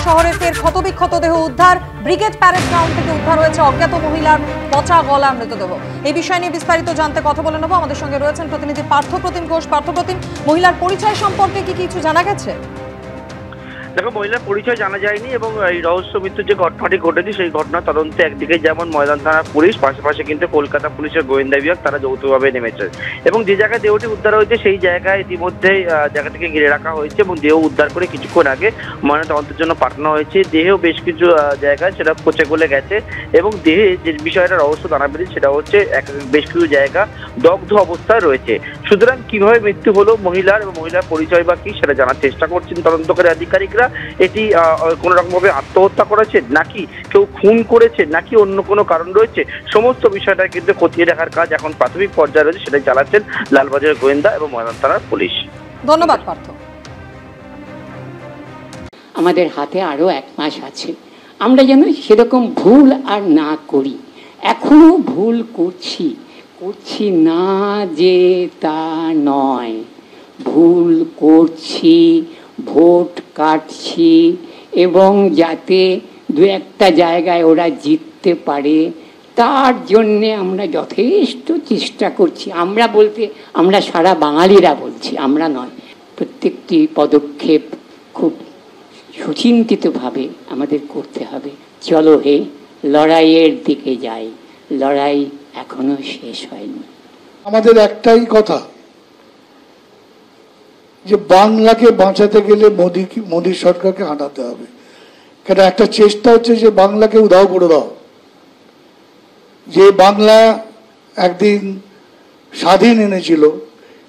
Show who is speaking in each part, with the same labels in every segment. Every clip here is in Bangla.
Speaker 1: শহরে ফের ক্ষতবিক্ষত দেহ উদ্ধার। ব্রিগেড প্যারেড গ্রাউন্ড থেকে উদ্ধার হয়েছে অজ্ঞাত মহিলার পচা গলা মৃতদেহ। এই বিষয় নিয়ে বিস্তারিত জানতে কথা বলে নেব। আমাদের সঙ্গে রয়েছেন প্রতিনিধি পার্থপ্রতিম ঘোষ। পার্থপ্রতিম, মহিলার পরিচয় সম্পর্কে কি কিছু জানা গেছে?
Speaker 2: দেখো, মহিলার পরিচয় জানা যায়নি এবং এই রহস্য মৃত্যুর যে ঘটনাটি ঘটেছে সেই ঘটনার তদন্তে একদিকে যেমন ময়দান থানার পুলিশ, পাশাপাশি কিন্তু কলকাতা পুলিশের গোয়েন্দা বিভাগ তারা যৌথভাবে নেমেছে এবং যে জায়গায় দেহটি উদ্ধার হয়েছে সেই জায়গায় ইতিমধ্যেই জায়গাটিকে ঘিরে রাখা হয়েছে এবং দেহ উদ্ধার করে কিছুক্ষণ আগে ময়নাতদন্তের জন্য পাঠানো হয়েছে। দেহ বেশ কিছু জায়গায় সেটা পচে গলে গেছে এবং দেহে যে বিষয়টা রহস্য জানা পেরেছে সেটা হচ্ছে বেশ কিছু জায়গা দগ্ধ অবস্থায় রয়েছে। সুতরাং কিভাবে মৃত্যু হলো মহিলার এবং মহিলার পরিচয় বা কি সেটা জানার চেষ্টা করছেন তদন্তকারী আধিকারিকরা। এটি কোনো রকম ভাবে আত্মহত্যা করেছে নাকি কেউ খুন করেছে নাকি অন্য কোনো কারণ রয়েছে, সমস্ত বিষয়টা কিন্তু খতিয়ে দেখার কাজ এখন প্রাথমিক পর্যায়ে রয়েছে, সেটাই চালাচ্ছেন লালবাজারের গোয়েন্দা এবং ময়দান থানার পুলিশ।
Speaker 1: ধন্যবাদ পার্থ।
Speaker 3: আমাদের হাতে আরো 1 মাস আছে, আমরা যেন সেরকম ভুল আর না করি। এখনো ভুল করছি না যে তা নয়, ভুল করছি, ভোট কাটছি এবং যাতে 2-1টা জায়গায় ওরা জিততে পারে তার জন্যে আমরা যথেষ্ট চেষ্টা করছি। আমরা বলতে আমরা সারা বাঙালিরা বলছি, আমরা নয়। প্রত্যেকটি পদক্ষেপ খুব সুচিন্তিতভাবে আমাদের করতে হবে। চলো হে, লড়াইয়ের দিকে যাই, লড়াই এখনো শেষ হয়নি।
Speaker 4: আমাদের একটাই কথা যে বাংলাকে বাঁচাতে গেলে মোদী সরকারকে হাঁটাতে হবে। কেন একটা চেষ্টা হচ্ছে যে বাংলাকে উধাও করে দাও, যে বাংলা একদিন স্বাধীন এনেছিল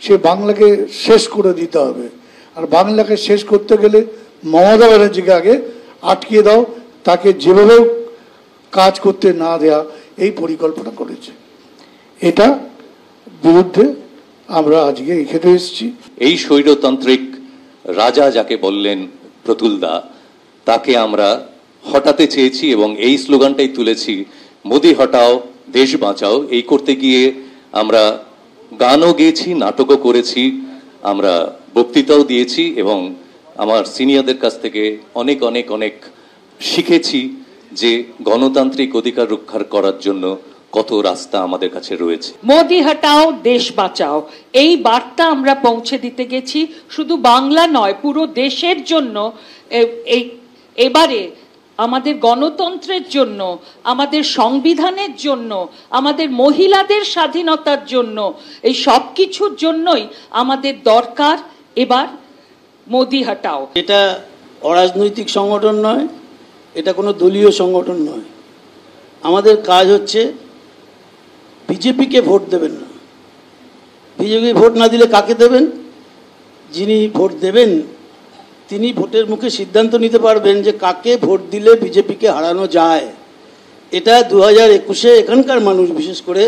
Speaker 4: সে বাংলাকে শেষ করে দিতে হবে। আর বাংলাকে শেষ করতে গেলে মমতা ব্যানার্জিকে আগে আটকিয়ে দাও, তাকে যেভাবেও কাজ করতে না দেয়া, এই পরিকল্পনা করেছে। এটা বিরুদ্ধে আমরা আজকে এখানে এসেছি।
Speaker 5: এই স্বৈরতান্ত্রিক রাজা যাকে বললেন প্রতুলদা, তাকে আমরা হটাতে চেয়েছি এবং এই স্লোগানটাই তুলেছি, মোদি হটাও দেশ বাঁচাও। এই করতে গিয়ে আমরা গানও গেয়েছি, নাটকও করেছি, আমরা বক্তৃতাও দিয়েছি এবং আমার সিনিয়রদের কাছ থেকে অনেক অনেক অনেক শিখেছি যে গণতান্ত্রিক অধিকার রক্ষা করার জন্য কত রাস্তা আমাদের কাছে রয়েছে।
Speaker 6: মোদি হটাও দেশ বাঁচাও, এই বার্তা আমরা পৌঁছে দিতে গেছি শুধু বাংলা নয়, পুরো দেশের জন্য। এবারে আমাদের গণতন্ত্রের জন্য, আমাদের সংবিধানের জন্য, আমাদের মহিলাদের স্বাধীনতার জন্য, এই সব কিছুর জন্যই আমাদের দরকার এবার মোদি হটাও।
Speaker 7: এটা অরাজনৈতিক সংগঠন নয়, এটা কোনো দলীয় সংগঠন নয়। আমাদের কাজ হচ্ছে বিজেপিকে ভোট দেবেন না। বিজেপি ভোট না দিলে কাকে দেবেন? যিনি ভোট দেবেন তিনি ভোটের মুখে সিদ্ধান্ত নিতে পারবেন যে কাকে ভোট দিলে বিজেপিকে হারানো যায়। এটা 2021-এ এখানকার মানুষ বিশেষ করে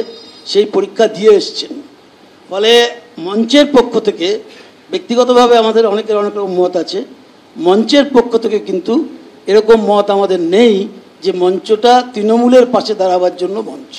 Speaker 7: সেই পরীক্ষা দিয়ে এসছেন। ফলে মঞ্চের পক্ষ থেকে, ব্যক্তিগতভাবে আমাদের অনেকের অনেক রকম মত আছে, মঞ্চের পক্ষ থেকে কিন্তু এরকম মত আমাদের নেই যে মঞ্চটা তৃণমূলের পাশে দাঁড়াবার জন্য মঞ্চ।